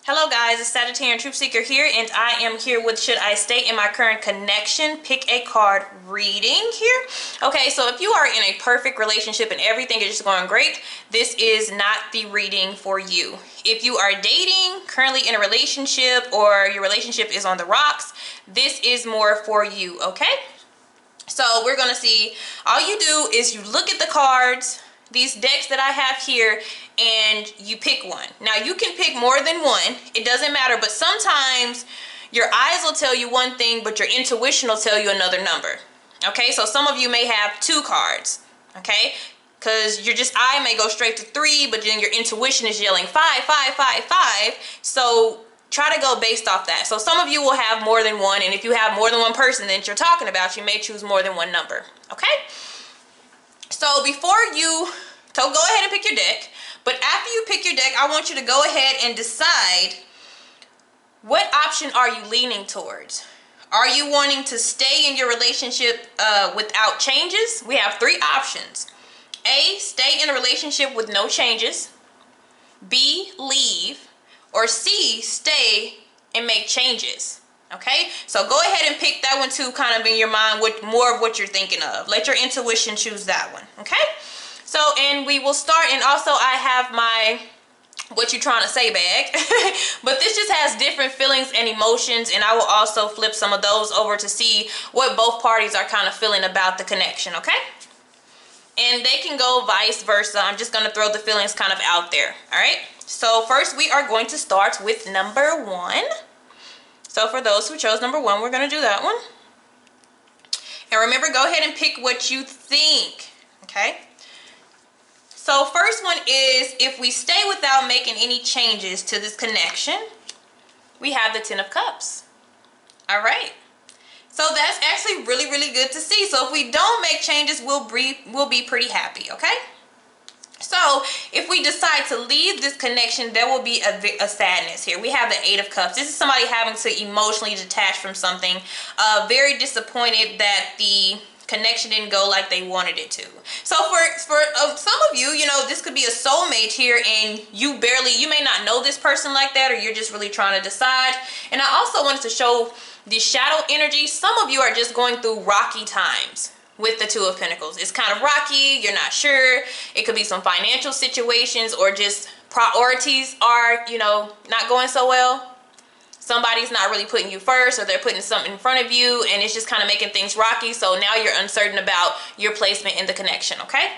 Hello guys, it's Sagittarian Truth Seeker here, and I am here with Should I Stay in My Current Connection? Pick a card reading here. Okay, so if you are in a perfect relationship and everything is just going great, this is not the reading for you. If you are dating, currently in a relationship, or your relationship is on the rocks, this is more for you, okay? So we're going to see, all you do is you look at the cards, these decks that I have here, and you pick one. Now you can pick more than one, it doesn't matter, but sometimes your eyes will tell you one thing but your intuition will tell you another number. Okay, so some of you may have 2 cards, okay, because your just eye may go straight to 3, but then your intuition is yelling 5, 5, 5, 5. So try to go based off that. So some of you will have more than one, and if you have more than one person that you're talking about, you may choose more than one number. Okay, so go ahead and pick your deck. But after you pick your deck, I want you to go ahead and decide, what option are you leaning towards? Are you wanting to stay in your relationship without changes? We have 3 options. A, stay in a relationship with no changes. B, leave. Or C, stay and make changes. Okay, so go ahead and pick that one too, kind of in your mind, with more of what you're thinking of. Let your intuition choose that one. Okay, so, and we will start, and also I have my what you trying to say bag but this just has different feelings and emotions, and I will also flip some of those over to see what both parties are kind of feeling about the connection. Okay, and they can go vice versa. I'm just going to throw the feelings kind of out there. All right, so first we are going to start with number 1. So for those who chose number 1, we're going to do that one. And remember, go ahead and pick what you think. Okay, so first one is, if we stay without making any changes to this connection, we have the 10 of Cups. All right, so that's actually really, really good to see. So if we don't make changes, we'll be pretty happy. Okay, so if we decide to leave this connection, there will be a sadness here. We have the 8 of Cups. This is somebody having to emotionally detach from something, very disappointed that the connection didn't go like they wanted it to. So for some of you, you know, this could be a soulmate here, and you may not know this person like that, or you're just really trying to decide. And I also wanted to show the shadow energy. Some of you are just going through rocky times with the 2 of Pentacles. It's kind of rocky, you're not sure. It could be some financial situations, or just priorities are, you know, not going so well. Somebody's not really putting you first, or they're putting something in front of you, and it's just kind of making things rocky. So now you're uncertain about your placement in the connection. Okay,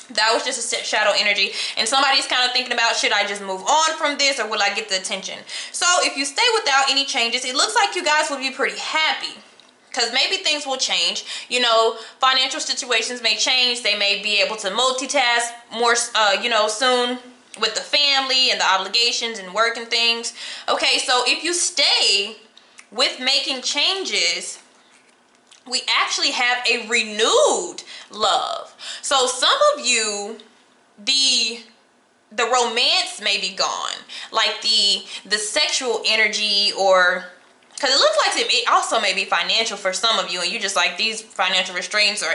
that was just a shadow energy, and somebody's kind of thinking about, should I just move on from this, or will I get the attention? So if you stay without any changes, it looks like you guys will be pretty happy, because maybe things will change. You know, financial situations may change. They may be able to multitask more, you know, soon, with the family and the obligations and work and things. Okay, so if you stay with making changes, we actually have a renewed love. So some of you, the romance may be gone, like the sexual energy, or because it looks like it also may be financial for some of you, and you just like, these financial restraints or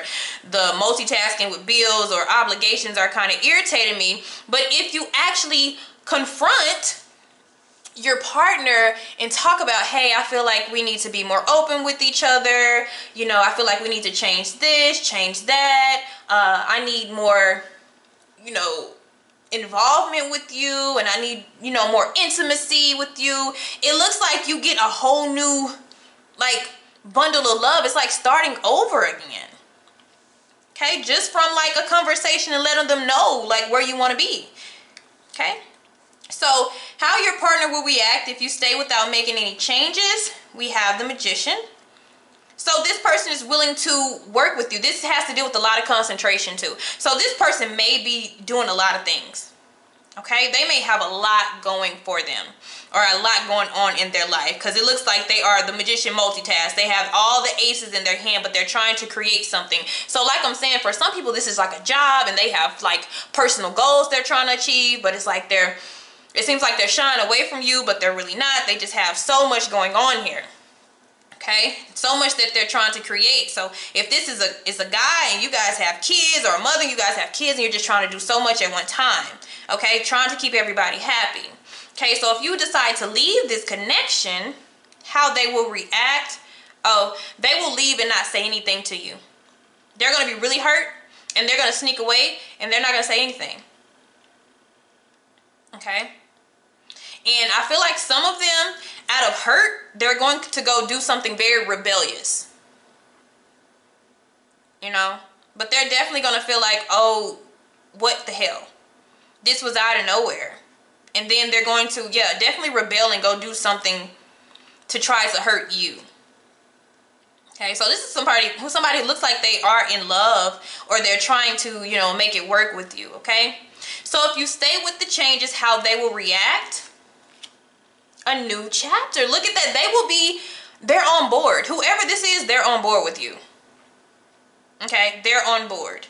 the multitasking with bills or obligations are kind of irritating me. But if you actually confront your partner and talk about, hey, I feel like we need to be more open with each other, you know, I feel like we need to change this, change that, I need more, you know, involvement with you, and I need, you know, more intimacy with you. It looks like you get a whole new, like, bundle of love. It's like starting over again. Okay, just from like a conversation and letting them know like where you want to be. Okay, so how your partner will react if you stay without making any changes, we have the Magician. So this person is willing to work with you. This has to do with a lot of concentration too. So this person may be doing a lot of things. Okay, they may have a lot going for them, or a lot going on in their life, because it looks like they are the Magician multitask. They have all the aces in their hand, but they're trying to create something. So like I'm saying, for some people this is like a job, and they have like personal goals they're trying to achieve, but it's like it seems like they're shying away from you, but they're really not. They just have so much going on here. Okay, so much that they're trying to create. So if this is a guy and you guys have kids, or a mother, you guys have kids, and you're just trying to do so much at one time. Okay, trying to keep everybody happy. Okay, so if you decide to leave this connection, how they will react, oh, they will leave and not say anything to you. They're going to be really hurt, and they're going to sneak away, and they're not going to say anything. Okay? And I feel like some of them, out of hurt, they're going to go do something very rebellious. You know? But they're definitely going to feel like, oh, what the hell? This was out of nowhere. And then they're going to, yeah, definitely rebel and go do something to try to hurt you. Okay, so this is somebody who looks like they are in love, or they're trying to, you know, make it work with you, okay? So if you stay with the changes, how they will react, a new chapter. Look at that. They're on board. Whoever this is, they're on board with you. Okay, they're on board.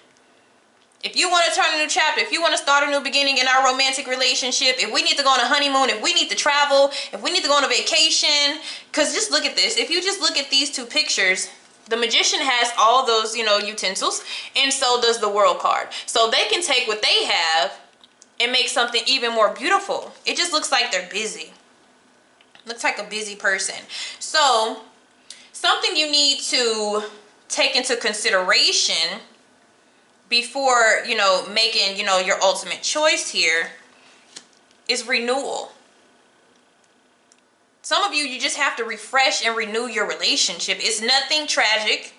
If you want to turn a new chapter, if you want to start a new beginning in our romantic relationship, if we need to go on a honeymoon, if we need to travel, if we need to go on a vacation, because just look at this. If you just look at these two pictures, the Magician has all those, you know, utensils, and so does the World card. So they can take what they have and make something even more beautiful. It just looks like they're busy. Looks like a busy person. So something you need to take into consideration before, you know, making, you know, your ultimate choice here is renewal. Some of you just have to refresh and renew your relationship. It's nothing tragic.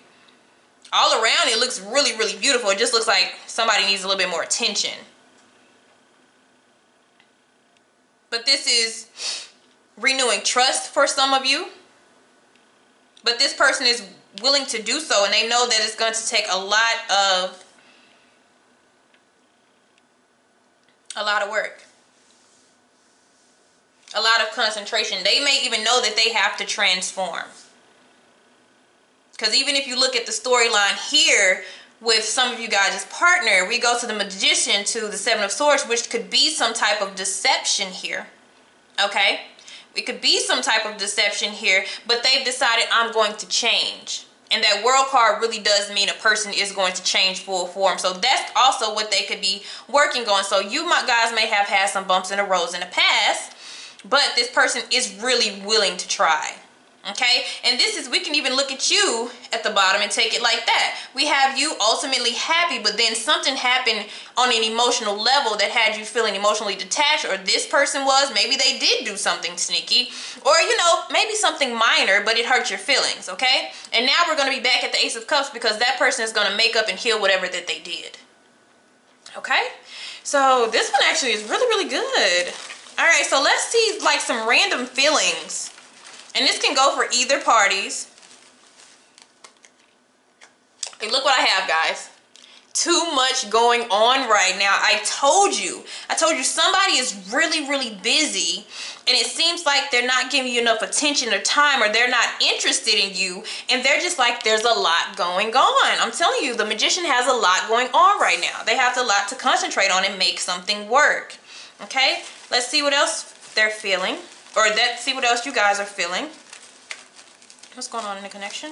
All around it looks really, really beautiful. It just looks like somebody needs a little bit more attention. But this is renewing trust for some of you. But this person is willing to do so, and they know that it's going to take a lot of work, a lot of concentration. They may even know that they have to transform, because even if you look at the storyline here with some of you guys' partner, we go to the Magician, to the Seven of Swords, which could be some type of deception here. Okay, it could be some type of deception here, but they've decided, I'm going to change. And that World card really does mean a person is going to change full form. So that's also what they could be working on. So you guys may have had some bumps in the road in the past, but this person is really willing to try. Okay, and this is, we can even look at you at the bottom and take it like that. We have you ultimately happy, but then something happened on an emotional level that had you feeling emotionally detached, or this person was, maybe they did do something sneaky, or, you know, maybe something minor, but it hurt your feelings. Okay, and now we're going to be back at the Ace of Cups, because that person is going to make up and heal whatever that they did. Okay, so this one actually is really, really good. All right, so let's see like some random feelings. And this can go for either parties. Hey, look what I have, guys. Too much going on right now. I told you somebody is really, really busy, and it seems like they're not giving you enough attention or time, or they're not interested in you, and they're just like, there's a lot going on. I'm telling you, the Magician has a lot going on right now. They have a lot to concentrate on and make something work. Okay, let's see what else they're feeling. Or let's see what else you guys are feeling. What's going on in the connection?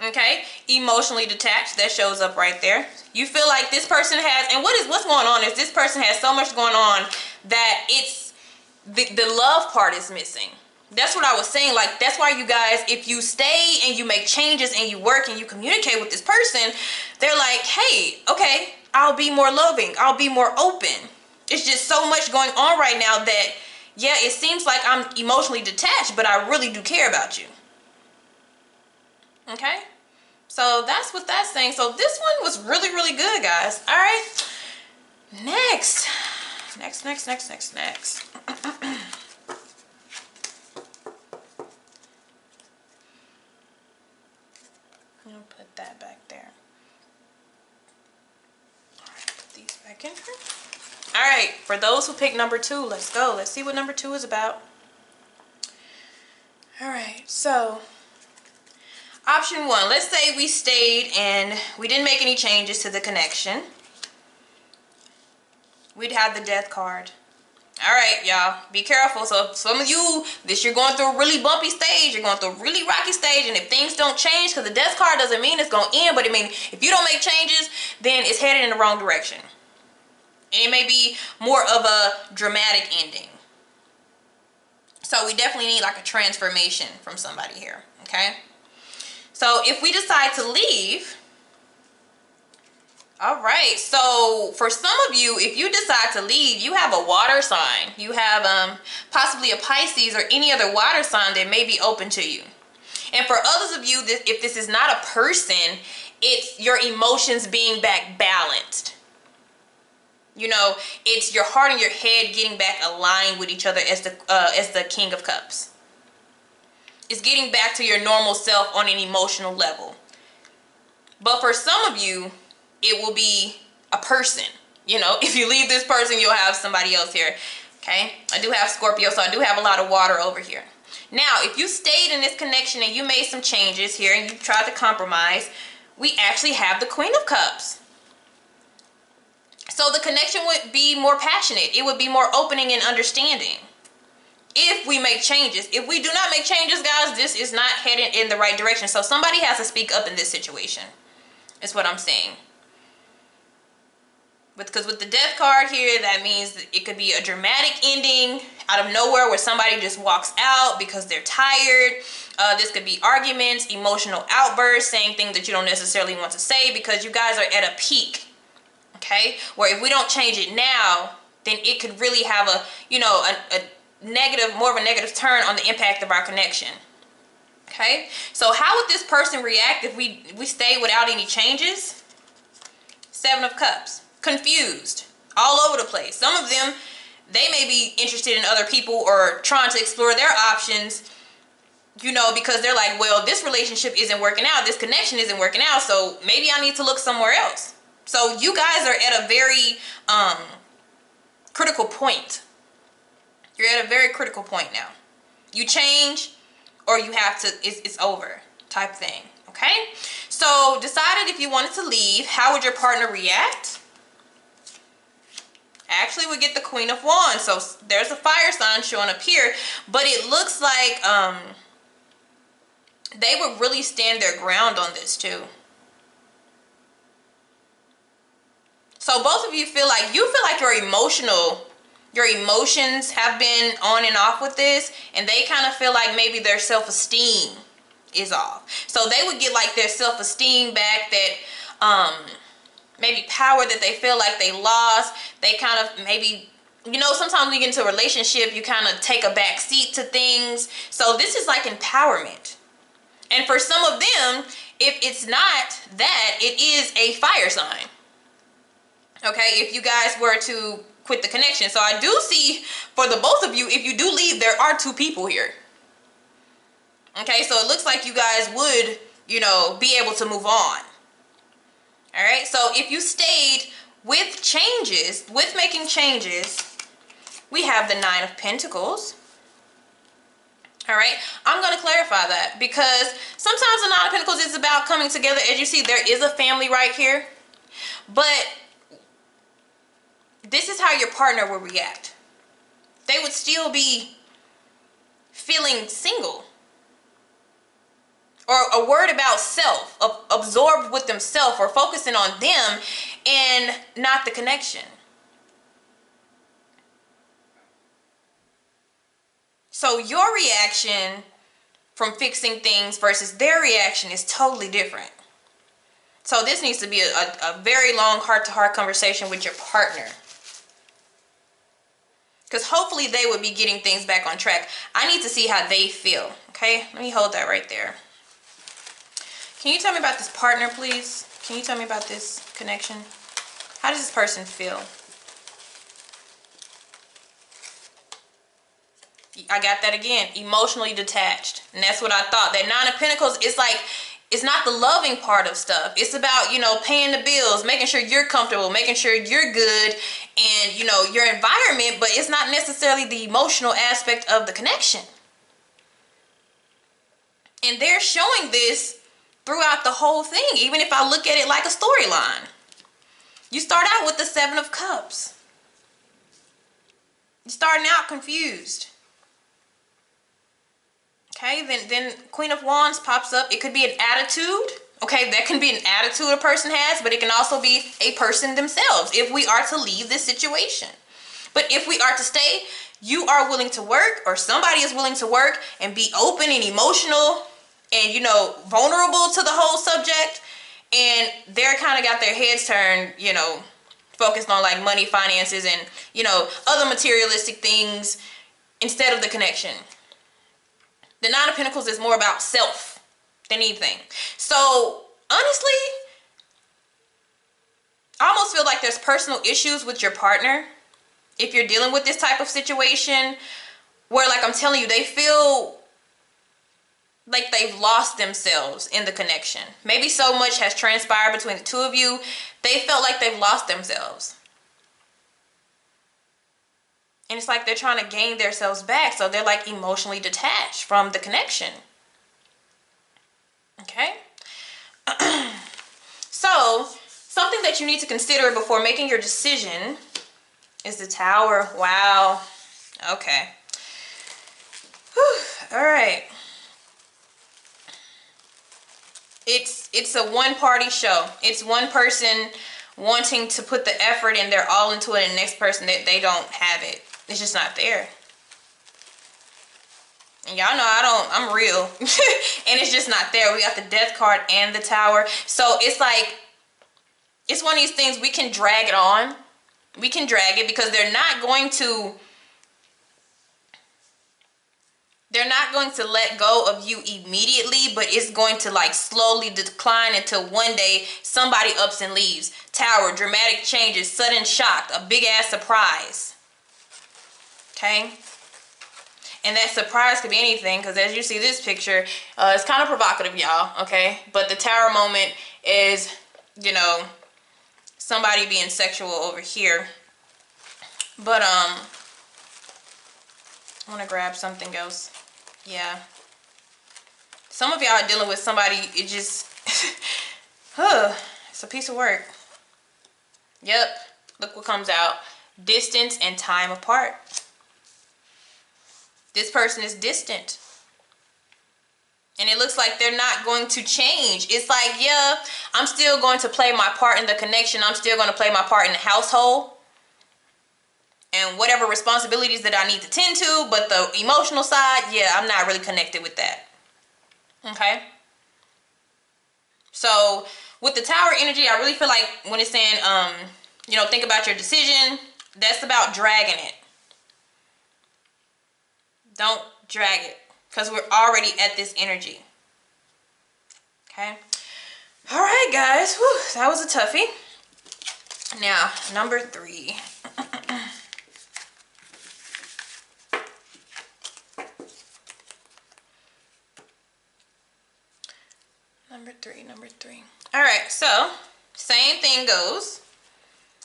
Okay, emotionally detached. That shows up right there. You feel like this person has, and what's going on is this person has so much going on that it's the love part is missing. That's what I was saying. Like, that's why you guys, if you stay and you make changes and you work and you communicate with this person, they're like, hey, okay, I'll be more loving. I'll be more open. It's just so much going on right now that, yeah, it seems like I'm emotionally detached, but I really do care about you. Okay? So that's what that's saying. So this one was really, really good, guys. All right. Next. I'm going to put that back there. All right, put these back in here. All right, for those who picked number 2, let's go. Let's see what number 2 is about. All right, so option 1, let's say we stayed and we didn't make any changes to the connection. We'd have the Death card. All right, y'all, be careful. So some of you, you're going through a really bumpy stage. You're going through a really rocky stage, and if things don't change, because the Death card doesn't mean it's going to end, but it means if you don't make changes, then it's headed in the wrong direction. It may be more of a dramatic ending. So we definitely need like a transformation from somebody here, okay? So if we decide to leave, all right, so for some of you, if you decide to leave, you have a water sign. You have possibly a Pisces or any other water sign that may be open to you. And for others of you, if this is not a person, it's your emotions being back balanced. You know, it's your heart and your head getting back aligned with each other as the King of Cups. It's getting back to your normal self on an emotional level. But for some of you, it will be a person. You know, if you leave this person, you'll have somebody else here. Okay, I do have Scorpio, so I do have a lot of water over here. Now, if you stayed in this connection and you made some changes here and you tried to compromise, we actually have the Queen of Cups. So the connection would be more passionate. It would be more opening and understanding if we make changes. If we do not make changes, guys, this is not heading in the right direction. So somebody has to speak up in this situation. That's what I'm saying. Because with the Death card here, that means that it could be a dramatic ending out of nowhere where somebody just walks out because they're tired. This could be arguments, emotional outbursts, saying things that you don't necessarily want to say because you guys are at a peak. Okay, where if we don't change it now, then it could really have a, you know, a negative, more of a negative turn on the impact of our connection. Okay, so how would this person react if we stay without any changes? Seven of Cups. Confused, all over the place. Some of them, they may be interested in other people or trying to explore their options, you know, because they're like, well, this relationship isn't working out, this connection isn't working out, so maybe I need to look somewhere else. So you guys are at a very critical point. You're at a very critical point now. You change or you have to, it's over type thing, okay? So decided if you wanted to leave, how would your partner react? Actually, we get the Queen of Wands. So there's a fire sign showing up here, but it looks like they would really stand their ground on this too. So both of you feel like your emotions have been on and off with this, and they kind of feel like maybe their self-esteem is off. So they would get like their self-esteem back, that maybe power that they feel like they lost. They kind of maybe, you know, sometimes when you get into a relationship, you kind of take a back seat to things. So this is like empowerment. And for some of them, if it's not that, it is a fire sign. Okay, if you guys were to quit the connection. So I do see for the both of you, if you do leave, there are two people here. Okay, so it looks like you guys would, you know, be able to move on. All right, so if you stayed with changes, with making changes, we have the Nine of Pentacles. All right, I'm going to clarify that because sometimes the Nine of Pentacles is about coming together. As you see, there is a family right here, but this is how your partner will react. They would still be feeling single. Or a word about self, absorbed with themselves or focusing on them and not the connection. So your reaction from fixing things versus their reaction is totally different. So this needs to be a very long heart-to-heart conversation with your partner. Because hopefully they would be getting things back on track. I need to see how they feel. Okay, let me hold that right there. Can you tell me about this partner, please? Can you tell me about this connection? How does this person feel? I got that again. Emotionally detached. And that's what I thought. That Nine of Pentacles is like, it's not the loving part of stuff. It's about, you know, paying the bills, making sure you're comfortable, making sure you're good, and, you know, your environment, but it's not necessarily the emotional aspect of the connection. And they're showing this throughout the whole thing, even if I look at it like a storyline. You start out with the Seven of Cups. You're starting out confused. Okay, then Queen of Wands pops up. It could be an attitude, Okay, that can be an attitude a person has, but it can also be a person themselves if we are to leave this situation. But if we are to stay, you are willing to work, or somebody is willing to work and be open and emotional and, you know, vulnerable to the whole subject. And they're kind of got their heads turned, you know, focused on like money, finances, and, you know, other materialistic things instead of the connection. The Nine of Pentacles is more about self than anything. So honestly, I almost feel like there's personal issues with your partner if you're dealing with this type of situation where, like I'm telling you, they feel like they've lost themselves in the connection. Maybe so much has transpired between the two of you, they felt like they've lost themselves. And it's like they're trying to gain themselves back, so they're like emotionally detached from the connection. Okay? So, something that you need to consider before making your decision is the Tower. Wow. Okay. Whew. All right. It's a one-party show. It's one person wanting to put the effort and they're all into it, and the next person, they don't have it. It's just not there. And y'all know I'm real. And it's just not there. We got the Death card and the Tower. So it's like, it's one of these things, we can drag it on. We can drag it because they're not going to let go of you immediately, but it's going to like slowly decline until one day somebody ups and leaves. Tower, dramatic changes, sudden shock, a big ass surprise. Okay? And that surprise could be anything, because as you see this picture, it's kind of provocative, y'all, okay? But the Tower moment is, you know, somebody being sexual over here. But, I want to grab something else. Yeah. Some of y'all are dealing with somebody, it just, it's a piece of work. Yep. Look what comes out. Distance and time apart. This person is distant. And it looks like they're not going to change. It's like, yeah, I'm still going to play my part in the connection. I'm still going to play my part in the household. And whatever responsibilities that I need to tend to. But the emotional side, yeah, I'm not really connected with that. Okay? So, with the Tower energy, I really feel like when it's saying, you know, think about your decision, that's about dragging it. Don't drag it, because we're already at this energy. Okay? All right, guys. Whew, that was a toughie. Now, number 3. Number three. All right, so same thing goes.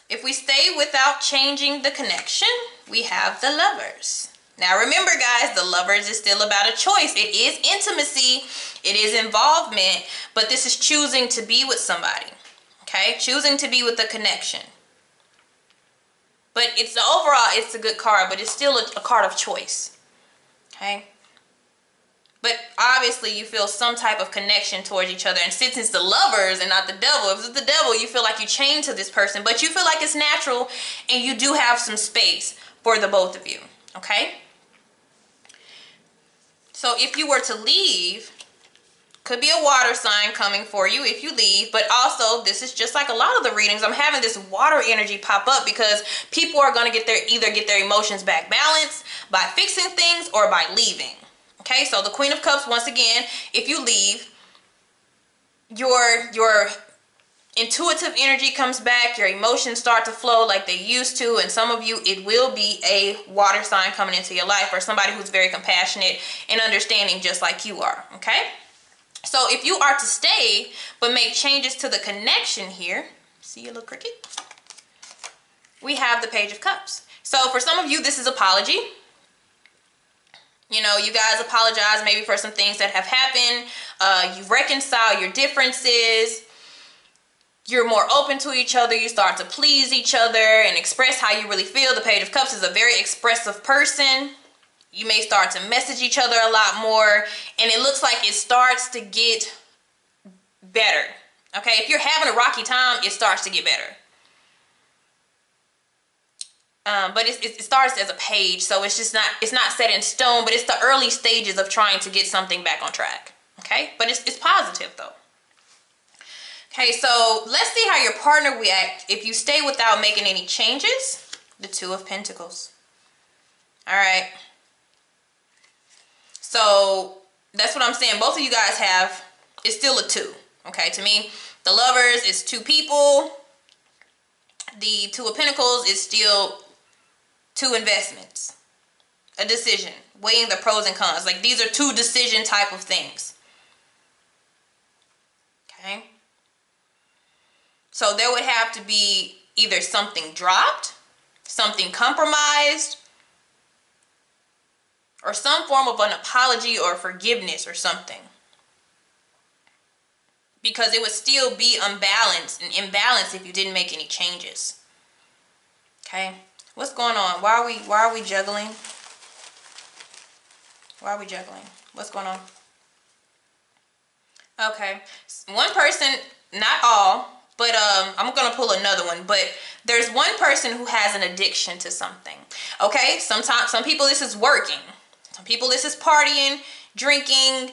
If we stay without changing the connection, we have the Lovers. Now remember, guys, the Lovers is still about a choice. It is intimacy, it is involvement, but this is choosing to be with somebody, okay? Choosing to be with the connection. But it's overall, it's a good card, but it's still a card of choice, okay? But obviously you feel some type of connection towards each other. And since it's the Lovers and not the Devil, if it's the Devil, you feel like you chained to this person, but you feel like it's natural and you do have some space for the both of you, okay? So if you were to leave, could be a water sign coming for you if you leave, but also this is just like a lot of the readings. I'm having this water energy pop up because people are going to either get their emotions back balanced by fixing things or by leaving. Okay, so the Queen of Cups, once again, if you leave, your intuitive energy comes back, your emotions start to flow like they used to, and some of you, it will be a water sign coming into your life, or somebody who's very compassionate and understanding just like you are, okay? So if you are to stay, but make changes to the connection here, see your little cricket? We have the Page of Cups. So for some of you, this is apology. You know, you guys apologize maybe for some things that have happened. You reconcile your differences. You're more open to each other. You start to please each other and express how you really feel. The Page of Cups is a very expressive person. You may start to message each other a lot more. And it looks like it starts to get better. Okay, if you're having a rocky time, it starts to get better. But it starts as a page, so it's not set in stone, but it's the early stages of trying to get something back on track. Okay, but it's positive though. Okay, so let's see how your partner reacts if you stay without making any changes. The Two of Pentacles. All right. So that's what I'm saying. Both of you guys have, it's still a 2. Okay, to me, the Lovers is 2 people. The Two of Pentacles is still 2 investments. A decision. Weighing the pros and cons. Like, these are 2 decision type of things. Okay. So there would have to be either something dropped, something compromised, or some form of an apology or forgiveness or something. Because it would still be unbalanced and imbalanced if you didn't make any changes. Okay? What's going on? Why are we juggling? Why are we juggling? What's going on? Okay. One person, not all, but I'm going to pull another one, but there's one person who has an addiction to something. Okay? Sometimes, some people this is working. Some people this is partying, drinking,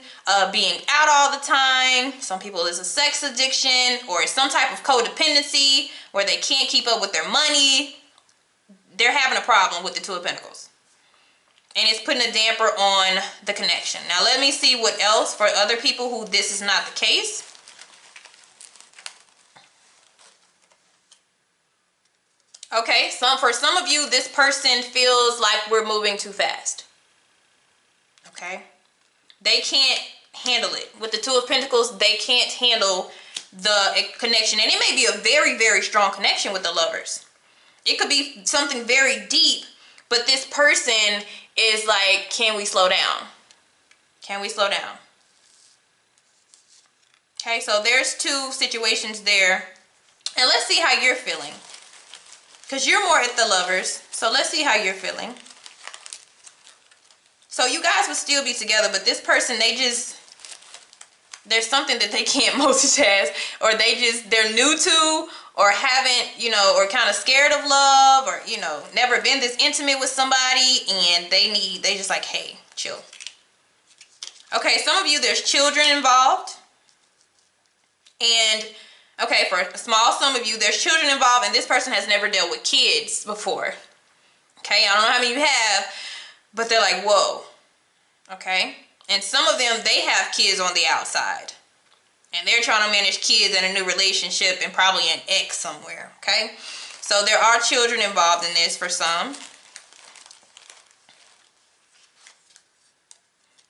being out all the time. Some people it's a sex addiction or some type of codependency where they can't keep up with their money. They're having a problem with the Two of Pentacles. And it's putting a damper on the connection. Now let me see what else for other people who this is not the case. Okay, for some of you, this person feels like we're moving too fast. Okay? They can't handle it. With the Two of Pentacles, they can't handle the connection. And it may be a very, very strong connection with the Lovers. It could be something very deep, but this person is like, can we slow down? Can we slow down? Okay, so there's 2 situations there. And let's see how you're feeling. Because you're more at the Lovers. So let's see how you're feeling. So you guys would still be together, but this person, there's something that they can't multitask, or they're new to, or haven't, or kind of scared of love, or, never been this intimate with somebody, and they just like, hey, chill. Okay, some of you, there's children involved. And, okay, for a small sum of you, there's children involved, and this person has never dealt with kids before. Okay, I don't know how many you have, but they're like, whoa. Okay, and some of them, they have kids on the outside. And they're trying to manage kids in a new relationship and probably an ex somewhere. Okay, so there are children involved in this for some.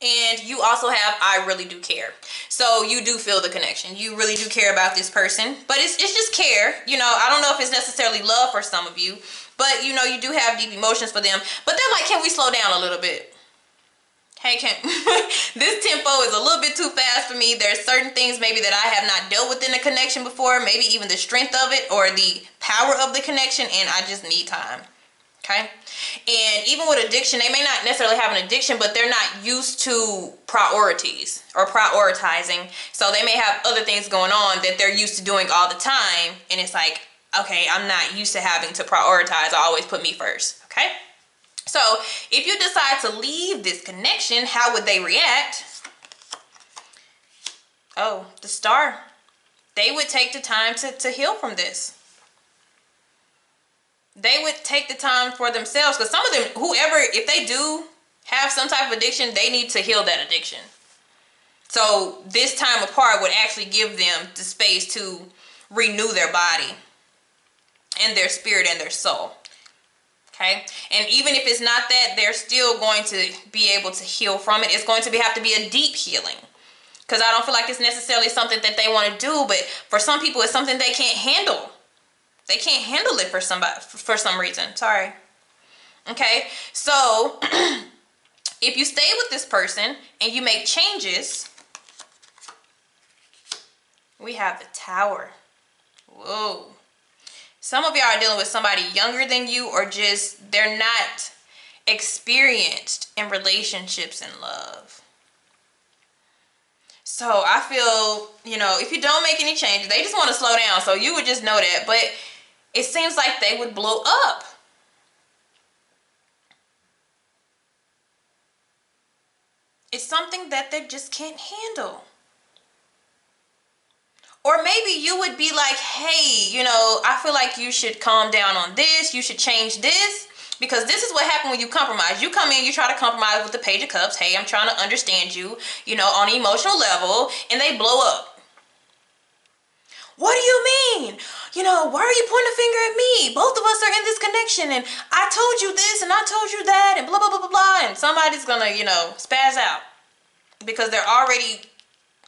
And you also have, I really do care. So you do feel the connection. You really do care about this person. But it's just care. I don't know if it's necessarily love for some of you. But, you do have deep emotions for them. But they're like, can we slow down a little bit? Hey, this tempo is a little bit too fast for me. There's certain things maybe that I have not dealt with in a connection before. Maybe even the strength of it or the power of the connection. And I just need time. Okay? And even with addiction, they may not necessarily have an addiction, but they're not used to priorities or prioritizing. So they may have other things going on that they're used to doing all the time. And it's like, okay, I'm not used to having to prioritize. I always put me first. Okay? So if you decide to leave this connection, how would they react? Oh, the Star. They would take the time to heal from this. They would take the time for themselves, because some of them, whoever, if they do have some type of addiction, they need to heal that addiction. So this time apart would actually give them the space to renew their body and their spirit and their soul. Okay, and even if it's not that, they're still going to be able to heal from it. It's going to have to be a deep healing, because I don't feel like it's necessarily something that they want to do, but for some people it's something they can't handle. They can't handle it for some reason. Sorry. Okay, so if you stay with this person and you make changes, we have the Tower. Whoa. Some of y'all are dealing with somebody younger than you, or just they're not experienced in relationships and love. So I feel, you know, if you don't make any changes, they just want to slow down. So you would just know that. But it seems like they would blow up. It's something that they just can't handle. Or maybe you would be like, hey, you know, I feel like you should calm down on this. You should change this. Because this is what happens when you compromise. You come in, you try to compromise with the Page of Cups. Hey, I'm trying to understand you, you know, on an emotional level. And they blow up. What do you mean? You know, why are you pointing a finger at me? Both of us are in this connection. And I told you this and I told you that. And blah, blah, blah, blah, blah. And somebody's going to, you know, spaz out. Because they're already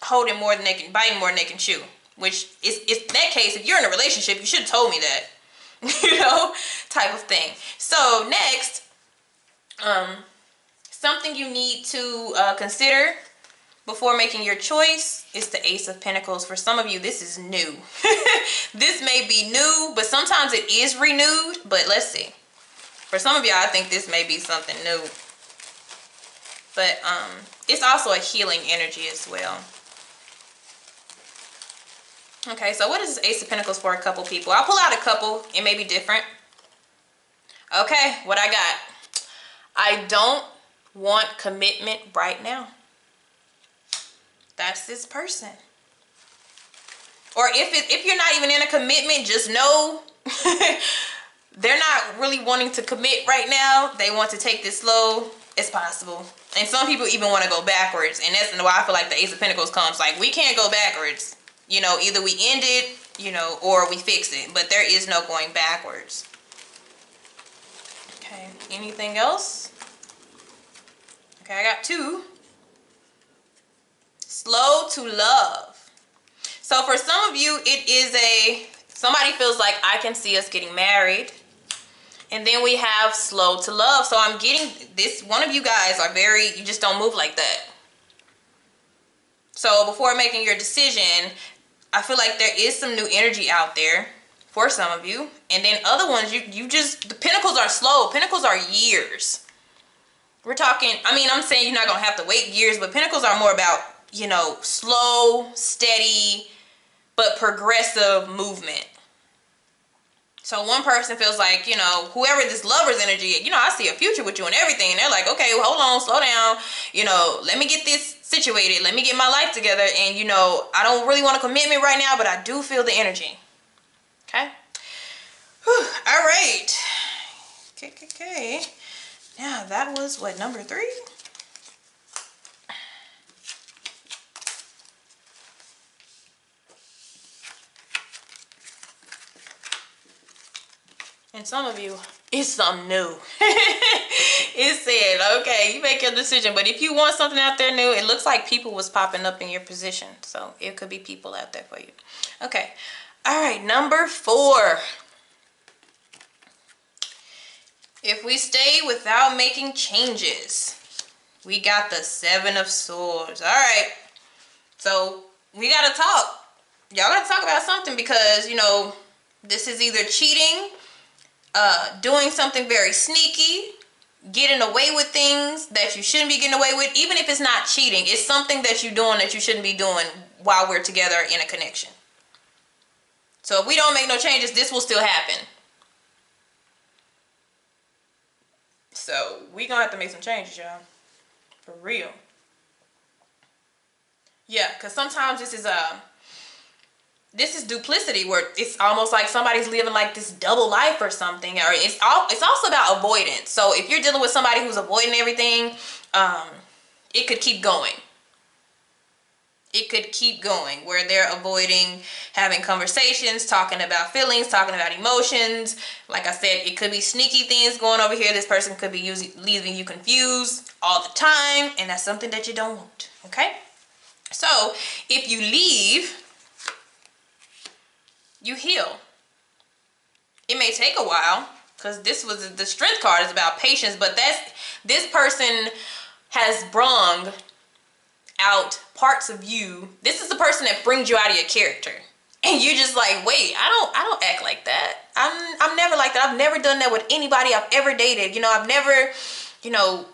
holding more than they can, biting more than they can chew. Which is that case, if you're in a relationship, you should have told me that. You know, type of thing. So next, something you need to consider before making your choice is the Ace of Pentacles. For some of you, this is new. This may be new, but sometimes it is renewed. But let's see. For some of y'all, I think this may be something new. But it's also a healing energy as well. Okay, so what is this Ace of Pentacles for a couple people? I'll pull out a couple. It may be different. Okay, what I got. I don't want commitment right now. That's this person. Or if you're not even in a commitment, just know they're not really wanting to commit right now. They want to take this slow as possible. And some people even want to go backwards. And that's why I feel like the Ace of Pentacles comes. Like, we can't go backwards. You know, either we end it, you know, or we fix it. But there is no going backwards. Okay, anything else? Okay, I got two. Slow to love. So for some of you, it is somebody feels like, I can see us getting married. And then we have slow to love. So I'm getting this, one of you guys are you just don't move like that. So before making your decision, I feel like there is some new energy out there for some of you. And then other ones, you just, the pentacles are slow. Pentacles are years. We're talking, I mean, I'm saying you're not going to have to wait years, but pentacles are more about, you know, slow, steady, but progressive movement. So one person feels like, you know, whoever this lover's energy, you know, I see a future with you and everything. And they're like, okay, well, hold on, slow down. You know, let me get this situated. Let me get my life together. And, you know, I don't really want a commitment right now, but I do feel the energy. Okay. Whew. All right. Okay. Now that was what, number 3? And some of you, it's something new. It said, okay, you make your decision. But if you want something out there new, it looks like people was popping up in your position. So it could be people out there for you. Okay. All right, number 4. If we stay without making changes, we got the 7 of Swords. All right. So we got to talk. Y'all got to talk about something because, you know, this is either cheating, doing something very sneaky, getting away with things that you shouldn't be getting away with. Even if it's not cheating, it's something that you're doing that you shouldn't be doing while we're together in a connection. So if we don't make no changes, this will still happen. So we gonna have to make some changes, y'all. For real. Yeah, because sometimes this is duplicity, where it's almost like somebody's living like this double life or something. Or it's also about avoidance. So if you're dealing with somebody who's avoiding everything, it could keep going. It could keep going where they're avoiding having conversations, talking about feelings, talking about emotions. Like I said, it could be sneaky things going over here. This person could be leaving you confused all the time, and that's something that you don't want. Okay? So if you leave, you heal. It may take a while because the Strength card is about patience, but this person has brung out parts of you. This is the person that brings you out of your character, and you're just like, wait, I don't act like that. I'm never like that. I've never done that with anybody I've ever dated. You know, I've never, you know,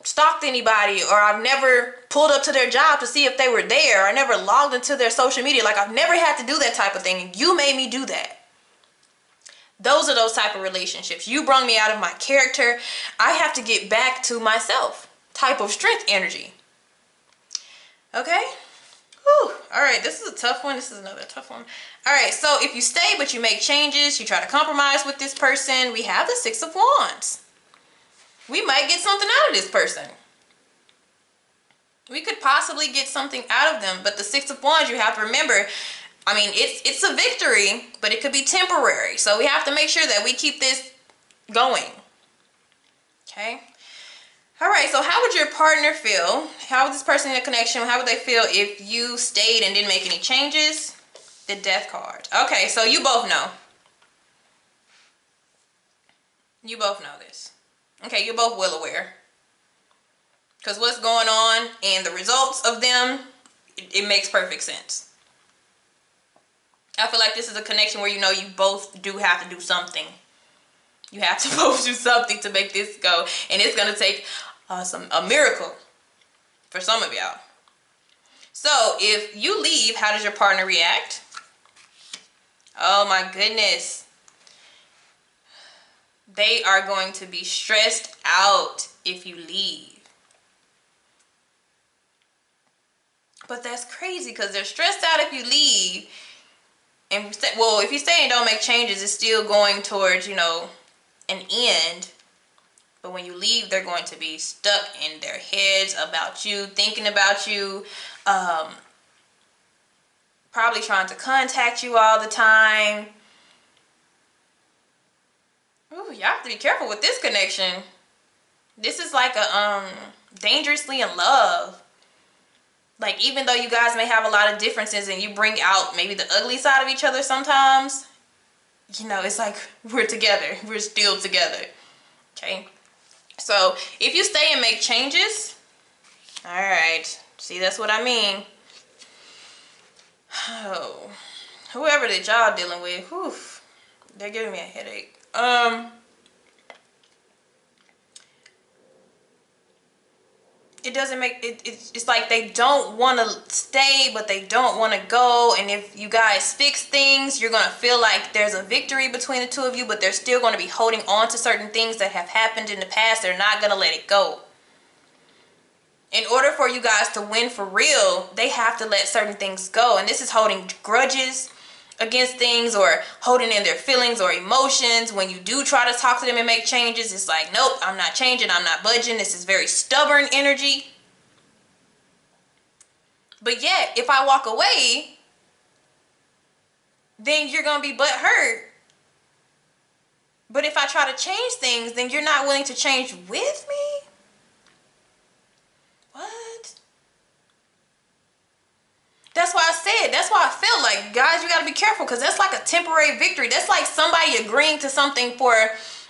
stalked anybody, or I've never pulled up to their job to see if they were there. I never logged into their social media. Like, I've never had to do that type of thing. You made me do that. Those are those type of relationships. You brought me out of my character. I have to get back to myself type of strength energy. Okay? Whew. All right, this is a tough one. This is another tough one. All right, so if you stay but you make changes, you try to compromise with this person, we have the Six of Wands. We might get something out of this person. We could possibly get something out of them, but the Six of Wands, you have to remember, I mean, it's a victory, but it could be temporary. So we have to make sure that we keep this going. Okay? All right, so how would your partner feel? How would this person in a connection, how would they feel if you stayed and didn't make any changes? The Death card. Okay, so you both know. You both know this. Okay, you're both well aware. Because what's going on and the results of them, it makes perfect sense. I feel like this is a connection where you know you both do have to do something. You have to both do something to make this go. And it's going to take a miracle for some of y'all. So if you leave, how does your partner react? Oh my goodness. They are going to be stressed out if you leave. But that's crazy because they're stressed out if you leave. And well, if you stay and don't make changes, it's still going towards, you know, an end. But when you leave, they're going to be stuck in their heads about you, thinking about you, probably trying to contact you all the time. Ooh, y'all have to be careful with this connection. This is like a dangerously in love. Like, even though you guys may have a lot of differences and you bring out maybe the ugly side of each other sometimes, you know, it's like we're together. We're still together. Okay? So, if you stay and make changes, all right. See, that's what I mean. Oh, whoever that y'all dealing with, whew, they're giving me a headache. It doesn't make it's like they don't want to stay, but they don't want to go. And if you guys fix things, you're going to feel like there's a victory between the two of you, but they're still going to be holding on to certain things that have happened in the past. They're not going to let it go. In order for you guys to win for real, they have to let certain things go. And this is holding grudges against things, or holding in their feelings or emotions. When you do try to talk to them and make changes, it's like, nope, I'm not changing, I'm not budging. This is very stubborn energy. But yet, if I walk away, then you're going to be butthurt. But if I try to change things, then you're not willing to change with me? What? That's why I said, that's why I feel like, guys, you got to be careful, because that's like a temporary victory. That's like somebody agreeing to something for,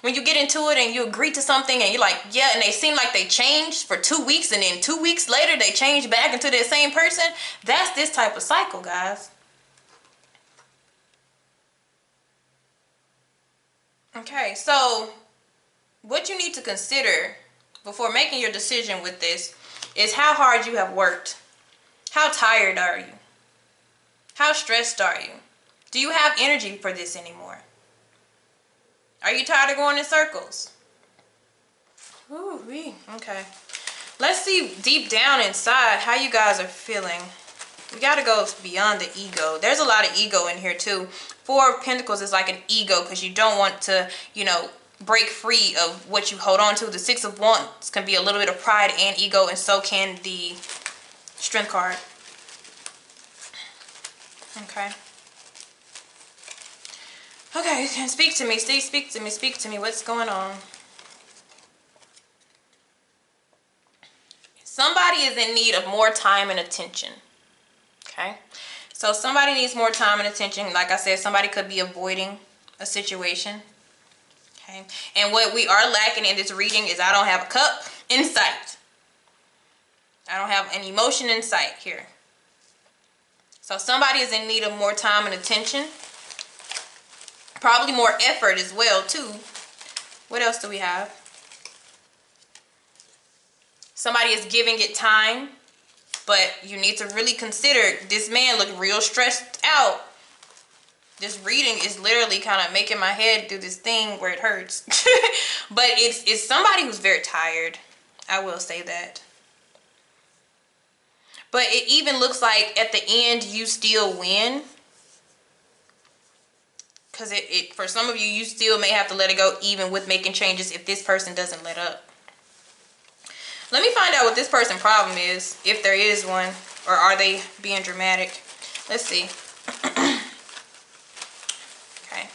when you get into it and you agree to something and you're like, yeah, and they seem like they changed for 2 weeks, and then 2 weeks later they change back into the same person. That's this type of cycle, guys. Okay, so what you need to consider before making your decision with this is how hard you have worked. How tired are you? How stressed are you? Do you have energy for this anymore? Are you tired of going in circles? Ooh-wee. Okay. Let's see deep down inside how you guys are feeling. We got to go beyond the ego. There's a lot of ego in here too. Four of Pentacles is like an ego, because you don't want to, you know, break free of what you hold on to. The Six of Wands can be a little bit of pride and ego, and so can the Strength card. Okay. Okay, speak to me. Speak to me. Speak to me. What's going on? Somebody is in need of more time and attention. Okay. So somebody needs more time and attention. Like I said, somebody could be avoiding a situation. Okay. And what we are lacking in this reading is I don't have a cup in sight. I don't have an emotion in sight here. So somebody is in need of more time and attention. Probably more effort as well too. What else do we have? Somebody is giving it time, but you need to really consider, this man looked real stressed out. This reading is literally kind of making my head do this thing where it hurts. But it's somebody who's very tired. I will say that. But it even looks like at the end you still win. Because for some of you, you still may have to let it go even with making changes if this person doesn't let up. Let me find out what this person's problem is, if there is one, or are they being dramatic. Let's see. Okay.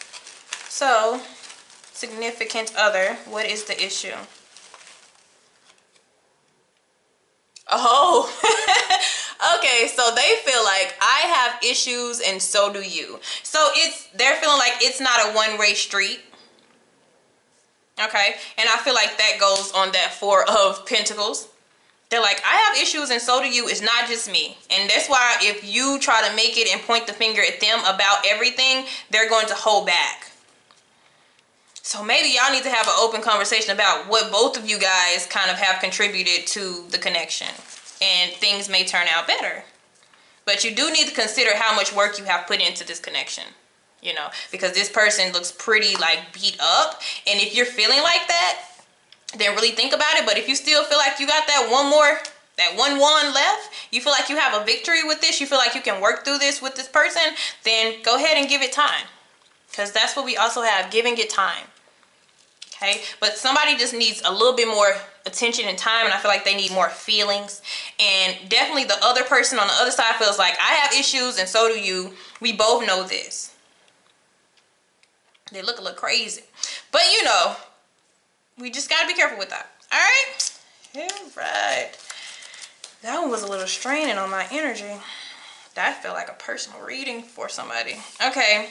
So, significant other, what is the issue? Oh, okay, so they feel like I have issues and so do you. So they're feeling like it's not a one-way street. Okay, and I feel like that goes on that Four of Pentacles. They're like, I have issues and so do you. It's not just me. And that's why if you try to make it and point the finger at them about everything, they're going to hold back. So maybe y'all need to have an open conversation about what both of you guys kind of have contributed to the connection. And things may turn out better. But you do need to consider how much work you have put into this connection. You know, because this person looks pretty like beat up. And if you're feeling like that, then really think about it. But if you still feel like you got that one left, you feel like you have a victory with this, you feel like you can work through this with this person, then go ahead and give it time. Because that's what we also have, giving it time. Okay, but somebody just needs a little bit more attention and time, and I feel like they need more feelings. And definitely the other person on the other side feels like I have issues and so do you. We both know this. They look a little crazy, but you know, we just got to be careful with that. All right. All right. That one was a little straining on my energy. That felt like a personal reading for somebody. Okay.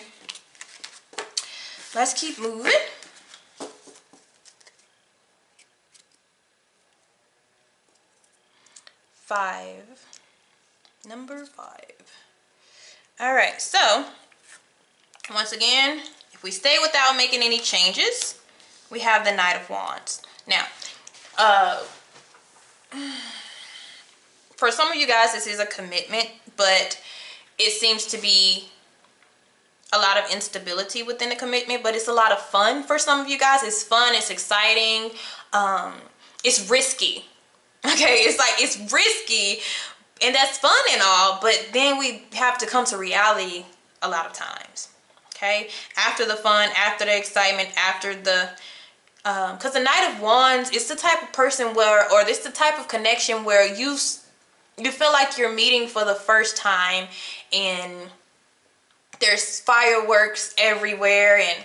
Let's keep moving. Number 5. All right. So, once again, if we stay without making any changes, we have the Knight of Wands. Now, for some of you guys, this is a commitment, but it seems to be a lot of instability within the commitment, but it's a lot of fun for some of you guys. It's fun, it's exciting, it's risky. Okay, it's like, it's risky, and that's fun and all, but then we have to come to reality a lot of times. Okay, after the fun, after the excitement, after the because the Knight of Wands is the type of person where, or this the type of connection where you feel like you're meeting for the first time, and there's fireworks everywhere, and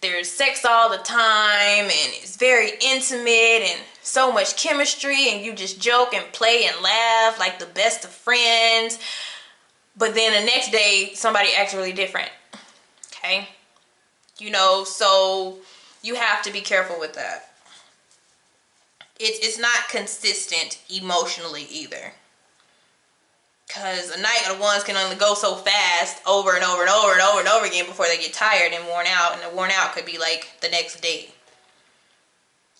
there's sex all the time, and it's very intimate and so much chemistry, and you just joke and play and laugh like the best of friends. But then the next day, somebody acts really different. Okay, you know, so you have to be careful with that. It's not consistent emotionally either, because a Knight of Wands can only go so fast over and over and over and over and over again before they get tired and worn out, and the worn out could be like the next day.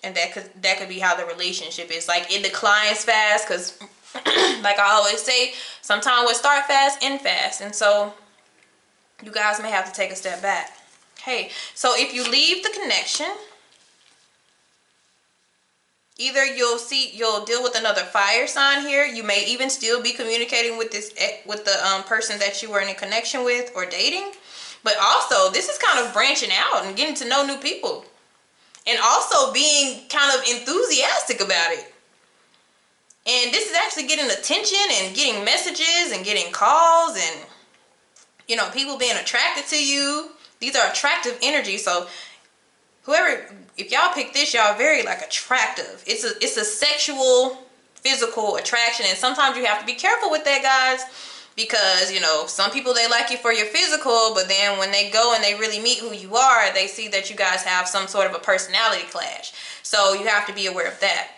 And that could be how the relationship is. Like, it declines fast because like I always say, sometimes we'll start fast, end fast. And so you guys may have to take a step back. Okay, so if you leave the connection, either you'll deal with another fire sign here. You may even still be communicating with the person that you were in a connection with or dating. But also, this is kind of branching out and getting to know new people. And also being kind of enthusiastic about it. And this is actually getting attention and getting messages and getting calls and, you know, people being attracted to you. These are attractive energies. So whoever, if y'all pick this, y'all very like attractive. It's a sexual, physical attraction. And sometimes you have to be careful with that, guys. Because, you know, some people, they like you for your physical, but then when they go and they really meet who you are, they see that you guys have some sort of a personality clash. So you have to be aware of that.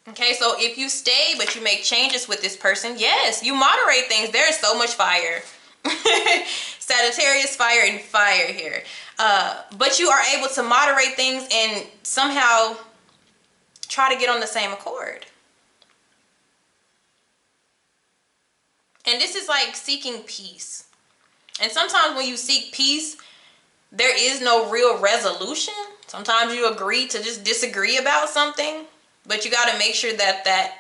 Okay, so if you stay but you make changes with this person, yes, you moderate things. There is so much fire. Sagittarius, fire and fire here. But you are able to moderate things and somehow try to get on the same accord. And this is like seeking peace. And sometimes when you seek peace, there is no real resolution. Sometimes you agree to just disagree about something, but you got to make sure that that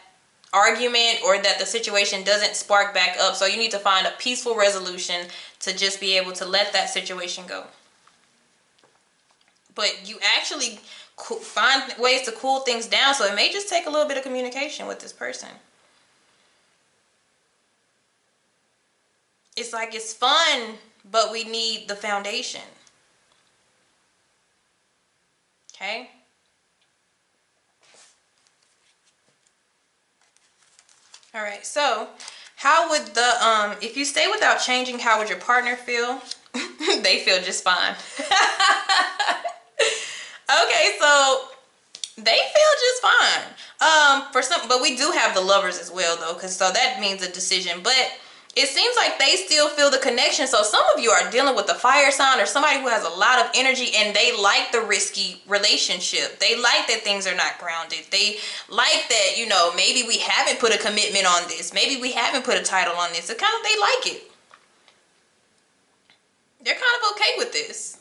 argument or that the situation doesn't spark back up. So you need to find a peaceful resolution to just be able to let that situation go. But you actually find ways to cool things down, so it may just take a little bit of communication with this person. It's like it's fun, but we need the foundation. Okay? All right, so how would the, if you stay without changing, how would your partner feel? They feel just fine. Okay, so they feel just fine. For some, but we do have the Lovers as well, though, because so that means a decision. But it seems like they still feel the connection. So some of you are dealing with a fire sign or somebody who has a lot of energy, and they like the risky relationship. They like that things are not grounded. They like that, you know, maybe we haven't put a commitment on this. Maybe we haven't put a title on this. It kind of, they like it. They're kind of okay with this.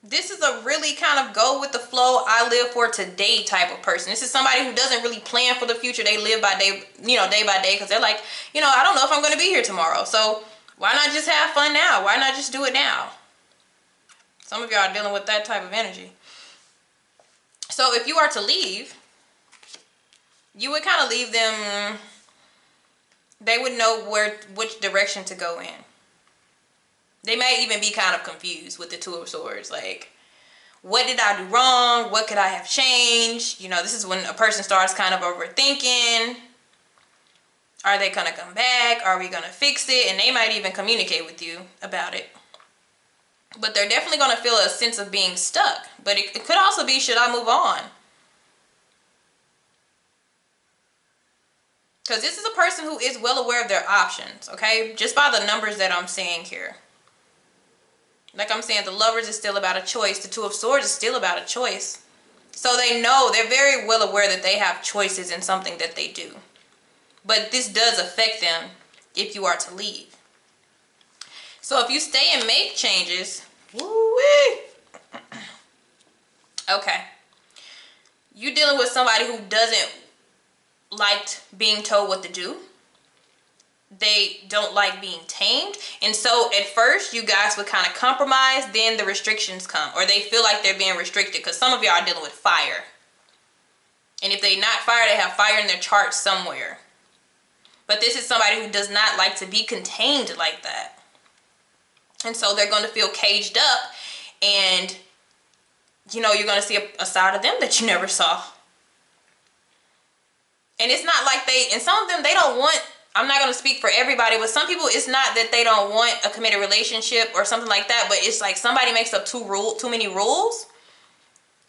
This is a really kind of go with the flow, I live for today type of person. This is somebody who doesn't really plan for the future. They live by day, you know, day by day, because they're like, you know, I don't know if I'm going to be here tomorrow. So why not just have fun now? Why not just do it now? Some of y'all are dealing with that type of energy. So if you are to leave, you would kind of leave them, they would know which direction to go in. They may even be kind of confused with the Two of Swords. Like, what did I do wrong? What could I have changed? You know, this is when a person starts kind of overthinking. Are they going to come back? Are we going to fix it? And they might even communicate with you about it. But they're definitely going to feel a sense of being stuck. But it could also be, should I move on? Because this is a person who is well aware of their options, okay? Just by the numbers that I'm seeing here. Like I'm saying, the Lovers is still about a choice. The Two of Swords is still about a choice. So they know, they're very well aware that they have choices in something that they do. But this does affect them if you are to leave. So if you stay and make changes, woo-wee. Okay. You're dealing with somebody who doesn't like being told what to do. They don't like being tamed, and so at first you guys would kind of compromise, then the restrictions come, or they feel like they're being restricted, because some of y'all are dealing with fire, and if they're not fire, they have fire in their chart somewhere. But this is somebody who does not like to be contained like that, and so they're going to feel caged up, and you know, you're going to see a side of them that you never saw. And it's not like and some of them, they don't want, I'm not going to speak for everybody, but some people, it's not that they don't want a committed relationship or something like that, but it's like somebody makes up too many rules,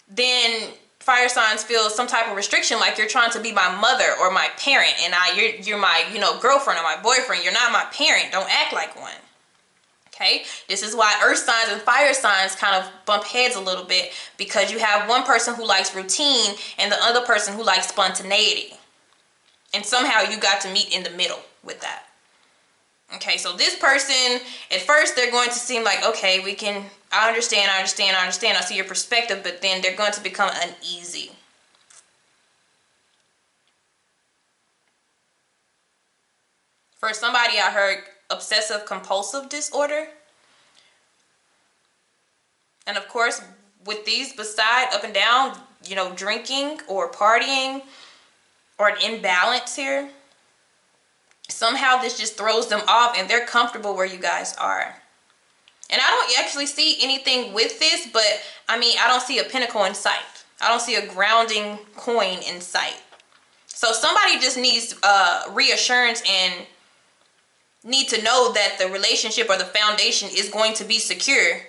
then fire signs feel some type of restriction, like you're trying to be my mother or my parent, and you're my, you know, girlfriend or my boyfriend. You're not my parent. Don't act like one. Okay? This is why earth signs and fire signs kind of bump heads a little bit, because you have one person who likes routine and the other person who likes spontaneity. And somehow you got to meet in the middle with that. Okay, so this person, at first they're going to seem like, okay, I understand, I see your perspective, but then they're going to become uneasy. For somebody, I heard obsessive compulsive disorder. And of course, with these beside up and down, you know, drinking or partying, or an imbalance here, somehow this just throws them off, and they're comfortable where you guys are. And I don't actually see anything with this, but I mean, I don't see a pentacle in sight. I don't see a grounding coin in sight. So somebody just needs reassurance and need to know that the relationship or the foundation is going to be secure,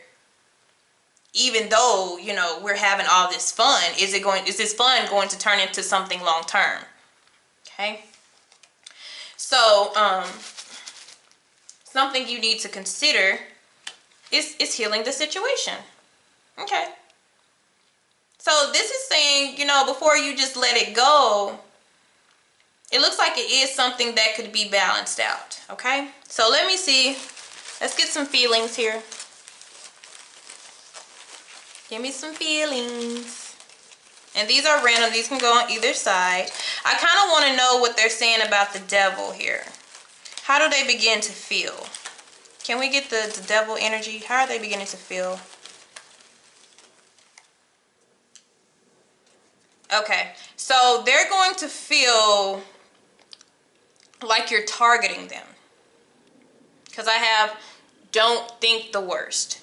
even though, you know, we're having all this fun. Is this fun going to turn into something long term? Okay, so something you need to consider is healing the situation. Okay, So this is saying, you know, before you just let it go, it looks like it is something that could be balanced out, okay? So let me see. Let's get some feelings here. Give me some feelings. And these are random. These can go on either side. I kind of want to know what they're saying about the devil here. How do they begin to feel? Can we get the devil energy? How are they beginning to feel? Okay, so they're going to feel like you're targeting them. Because I have, don't think the worst.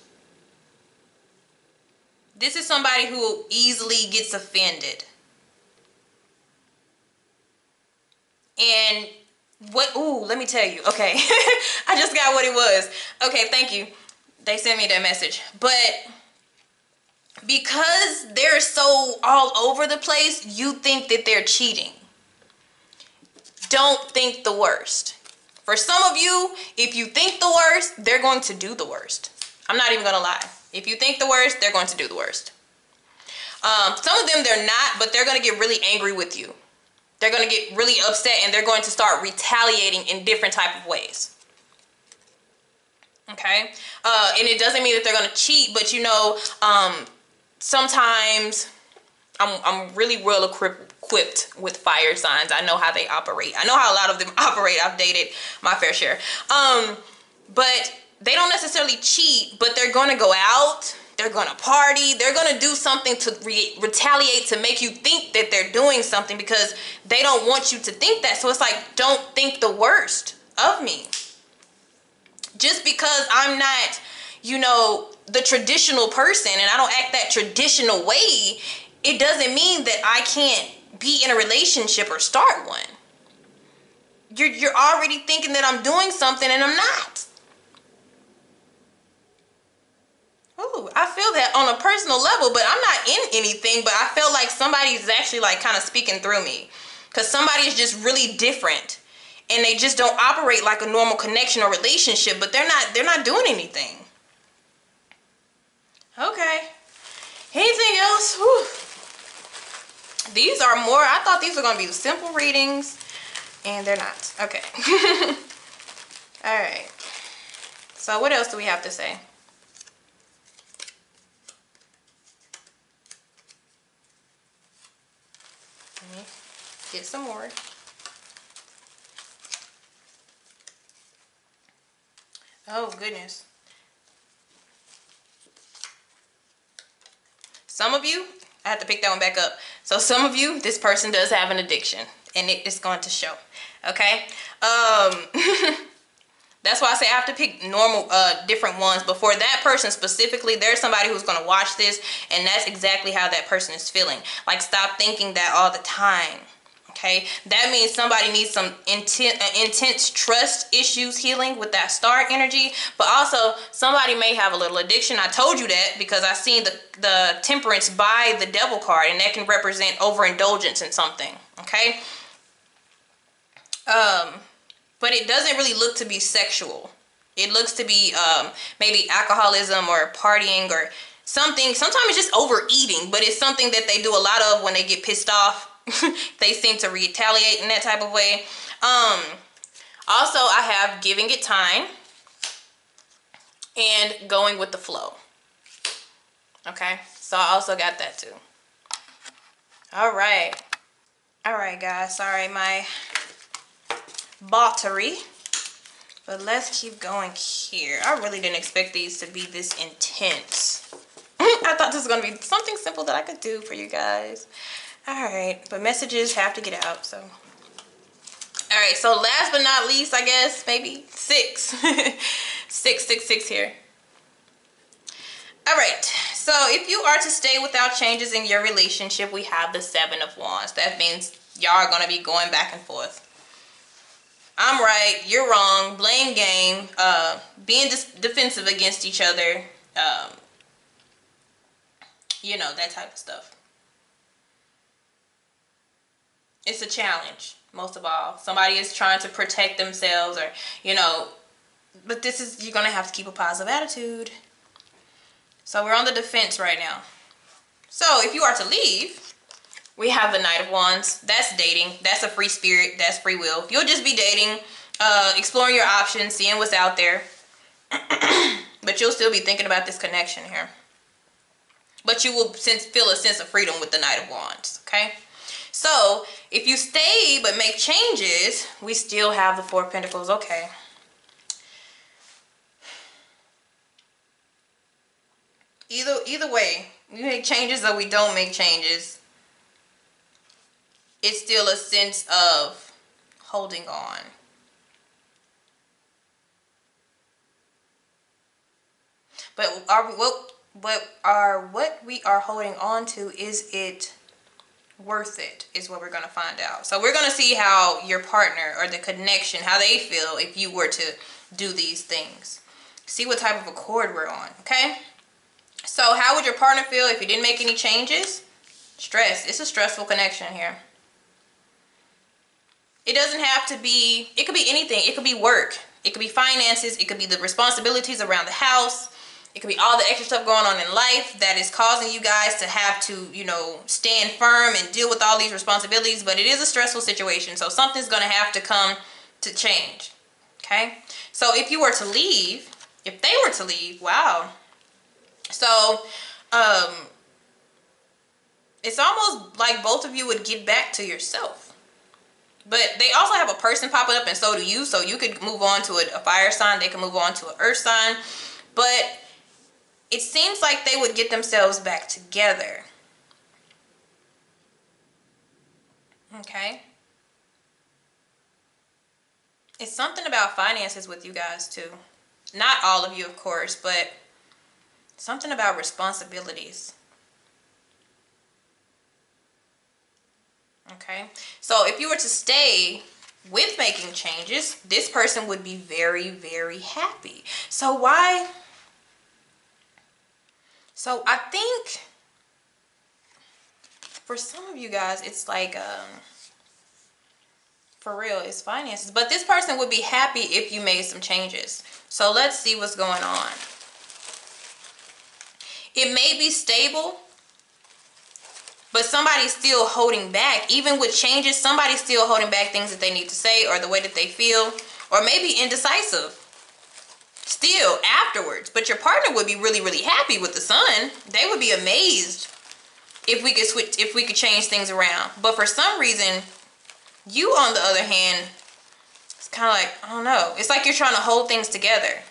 This is somebody who easily gets offended. And what, ooh, let me tell you. Okay, I just got what it was. Okay, thank you. They sent me that message. But because they're so all over the place, you think that they're cheating. Don't think the worst. For some of you, if you think the worst, they're going to do the worst. I'm not even going to lie. If you think the worst, they're going to do the worst. Some of them they're not, but they're going to get really angry with you. They're going to get really upset and they're going to start retaliating in different type of ways. Okay? And it doesn't mean that they're going to cheat, but you know, sometimes I'm really well equipped with fire signs. I know how they operate. I know how a lot of them operate. I've dated my fair share. But they don't necessarily cheat, but they're going to go out. They're going to party. They're going to do something to retaliate to make you think that they're doing something because they don't want you to think that. So it's like, don't think the worst of me. Just because I'm not, you know, the traditional person and I don't act that traditional way, it doesn't mean that I can't be in a relationship or start one. You're already thinking that I'm doing something and I'm not. Ooh, I feel that on a personal level, but I'm not in anything, but I feel like somebody's actually like kind of speaking through me. Because somebody is just really different. And they just don't operate like a normal connection or relationship, but they're not doing anything. Okay. Anything else? Whew. These are more, I thought these were going to be simple readings, and they're not. Okay. All right. So what else do we have to say? Let me get some more. Oh, goodness. Some of you, I have to pick that one back up. So some of you, this person does have an addiction, and it is going to show. Okay? That's why I say I have to pick normal, different ones. But for that person specifically, there's somebody who's going to watch this, and that's exactly how that person is feeling. Like, stop thinking that all the time. Okay? That means somebody needs some intense trust issues healing with that star energy. But also, somebody may have a little addiction. I told you that because I seen the temperance by the devil card, and that can represent overindulgence in something. Okay? But it doesn't really look to be sexual. It looks to be maybe alcoholism or partying or something. Sometimes it's just overeating, but it's something that they do a lot of when they get pissed off. They seem to retaliate in that type of way. Also, I have giving it time and going with the flow. Okay, so I also got that too. All right, guys. Sorry, my battery, but let's keep going here. I really didn't expect these to be this intense. I thought this was gonna be something simple that I could do for you guys. All right, but messages have to get out, so. All right, so last but not least, I guess maybe 6 6 here. All right, so if you are to stay without changes in your relationship, we have the 7 of Wands. That means y'all are gonna be going back and forth. I'm right, you're wrong, blame game, being defensive against each other, you know, that type of stuff. It's a challenge, most of all. Somebody is trying to protect themselves or, you know, but this is, you're going to have to keep a positive attitude. So we're on the defense right now. So if you are to leave, we have the Knight of Wands. That's dating. That's a free spirit. That's free will. You'll just be dating, exploring your options, seeing what's out there. But you'll still be thinking about this connection here. But you will feel a sense of freedom with the Knight of Wands, okay? So if you stay but make changes, we still have the Four of Pentacles, okay? Either way, we make changes or we don't make changes, it's still a sense of holding on. But what we are holding on to, is it worth it, is what we're going to find out. So we're going to see how your partner or the connection, how they feel if you were to do these things. See what type of accord we're on, okay? So how would your partner feel if you didn't make any changes? Stress. It's a stressful connection here. It doesn't have to be, it could be anything. It could be work. It could be finances. It could be the responsibilities around the house. It could be all the extra stuff going on in life that is causing you guys to have to, you know, stand firm and deal with all these responsibilities. But it is a stressful situation. So something's going to have to come to change. Okay? So if you were to leave, if they were to leave, wow. So, it's almost like both of you would get back to yourself. But they also have a person popping up, and so do you. So you could move on to a fire sign. They can move on to an earth sign. But it seems like they would get themselves back together. Okay. It's something about finances with you guys too. Not all of you, of course, but something about responsibilities. Okay. So if you were to stay with making changes, this person would be very, very happy. So why? So I think for some of you guys, it's like, for real, it's finances. But this person would be happy if you made some changes. So let's see what's going on. It may be stable, but somebody's still holding back. Even with changes, somebody's still holding back things that they need to say, or the way that they feel, or maybe indecisive still afterwards. But your partner would be really, really happy with the Sun. They would be amazed if we could switch, if we could change things around. But for some reason, you, on the other hand, it's kind of like, I don't know. It's like you're trying to hold things together.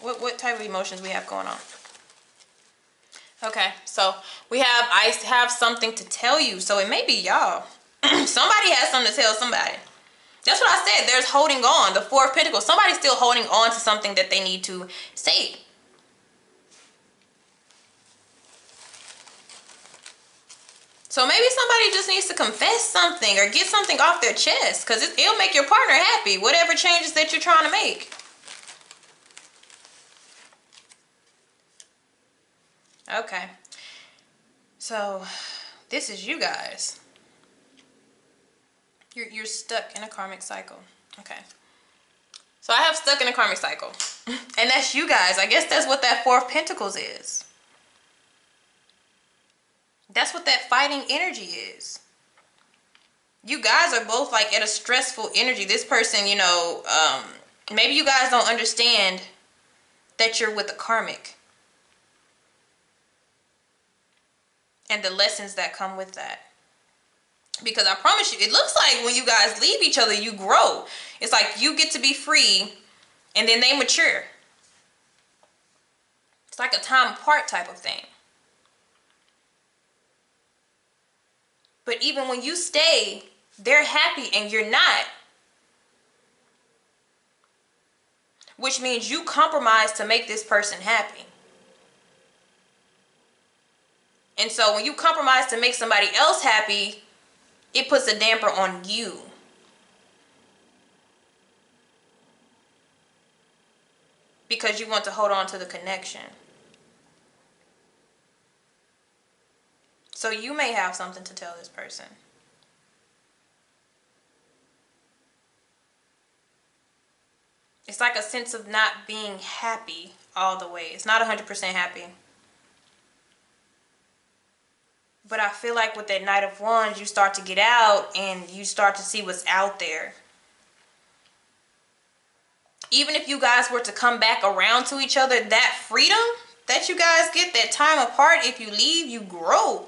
What type of emotions we have going on? Okay, so I have something to tell you. So it may be y'all. Somebody has something to tell somebody. That's what I said. There's holding on. The Four of Pentacles. Somebody's still holding on to something that they need to say. So maybe somebody just needs to confess something or get something off their chest, because it'll make your partner happy, whatever changes that you're trying to make. Okay. So this is you guys. You're stuck in a karmic cycle. Okay. So I have stuck in a karmic cycle. And that's you guys. I guess that's what that Four of Pentacles is. That's what that fighting energy is. You guys are both like at a stressful energy. This person, you know, maybe you guys don't understand that you're with a karmic. And the lessons that come with that. Because I promise you, it looks like when you guys leave each other, you grow. It's like you get to be free and then they mature. It's like a time apart type of thing. But even when you stay, they're happy and you're not. Which means you compromise to make this person happy. And so when you compromise to make somebody else happy, it puts a damper on you. Because you want to hold on to the connection. So you may have something to tell this person. It's like a sense of not being happy all the way. It's not 100% happy. But I feel like with that Knight of Wands, you start to get out and you start to see what's out there. Even if you guys were to come back around to each other, that freedom that you guys get, that time apart, if you leave, you grow.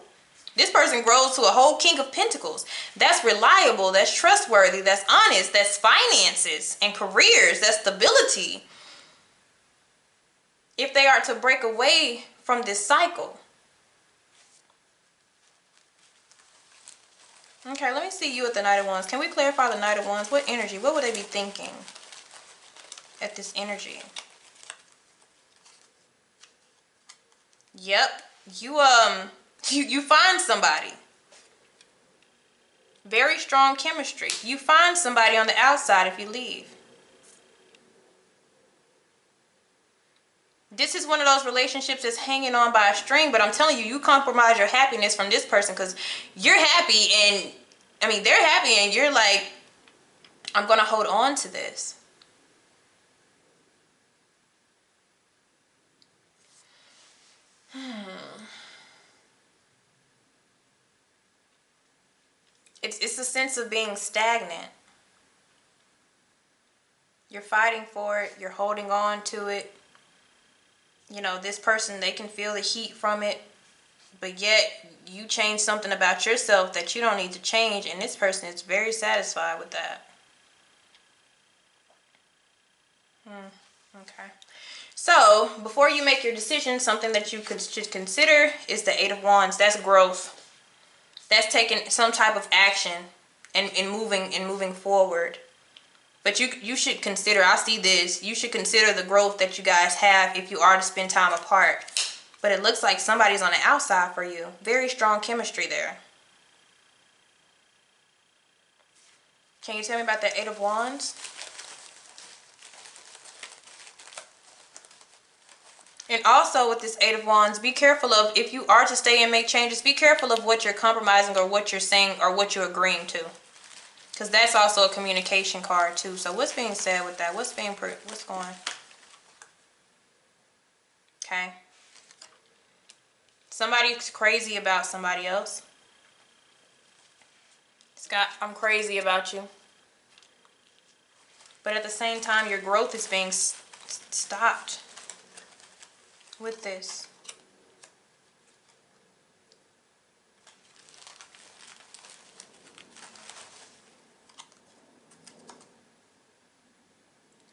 This person grows to a whole King of Pentacles. That's reliable, that's trustworthy, that's honest, that's finances and careers, that's stability. If they are to break away from this cycle. Okay, let me see you with the Knight of Wands. Can we clarify the Knight of Wands? What energy? What would they be thinking at this energy? Yep. You find somebody. Very strong chemistry. You find somebody on the outside if you leave. This is one of those relationships that's hanging on by a string, but I'm telling you, you compromise your happiness from this person because you're happy and, I mean, they're happy and you're like, I'm going to hold on to this. It's a sense of being stagnant. You're fighting for it. You're holding on to it. You know, this person, they can feel the heat from it, but yet you change something about yourself that you don't need to change, and this person is very satisfied with that. Okay. So, before you make your decision, something that you should consider is the Eight of Wands. That's growth. That's taking some type of action and moving forward. But you should consider, I see this, you should consider the growth that you guys have if you are to spend time apart. But it looks like somebody's on the outside for you. Very strong chemistry there. Can you tell me about the Eight of Wands? And also with this Eight of Wands, be careful of, if you are to stay and make changes, be careful of what you're compromising or what you're saying or what you're agreeing to. Because that's also a communication card too. So what's being said with that? What's going? Okay. Somebody's crazy about somebody else. Scott, I'm crazy about you. But at the same time, your growth is being stopped with this.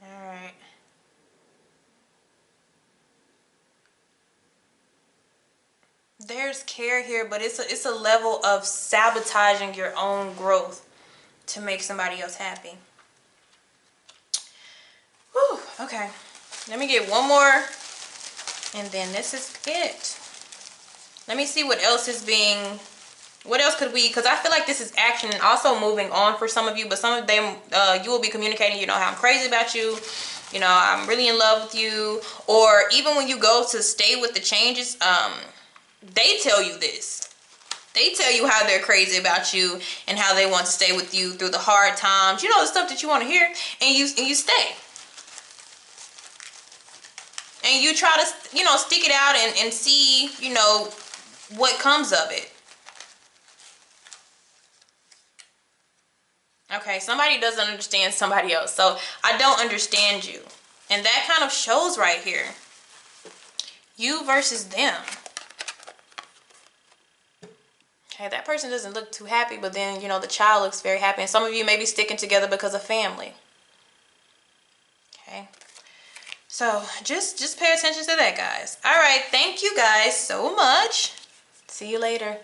Alright. There's care here, but it's a level of sabotaging your own growth to make somebody else happy. Whew, okay. Let me get one more, and then this is it. Let me see what else is being... What else could we... Because I feel like this is action and also moving on for some of you. But some of them, you will be communicating, you know, how I'm crazy about you. You know, I'm really in love with you. Or even when you go to stay with the changes, they tell you this. They tell you how they're crazy about you and how they want to stay with you through the hard times. You know, the stuff that you want to hear. And you stay. And you try to, you know, stick it out and see, you know, what comes of it. Okay, somebody doesn't understand somebody else. So, I don't understand you. And that kind of shows right here. You versus them. Okay, that person doesn't look too happy, but then, you know, the child looks very happy. And some of you may be sticking together because of family. Okay. So, just pay attention to that, guys. All right, thank you guys so much. See you later.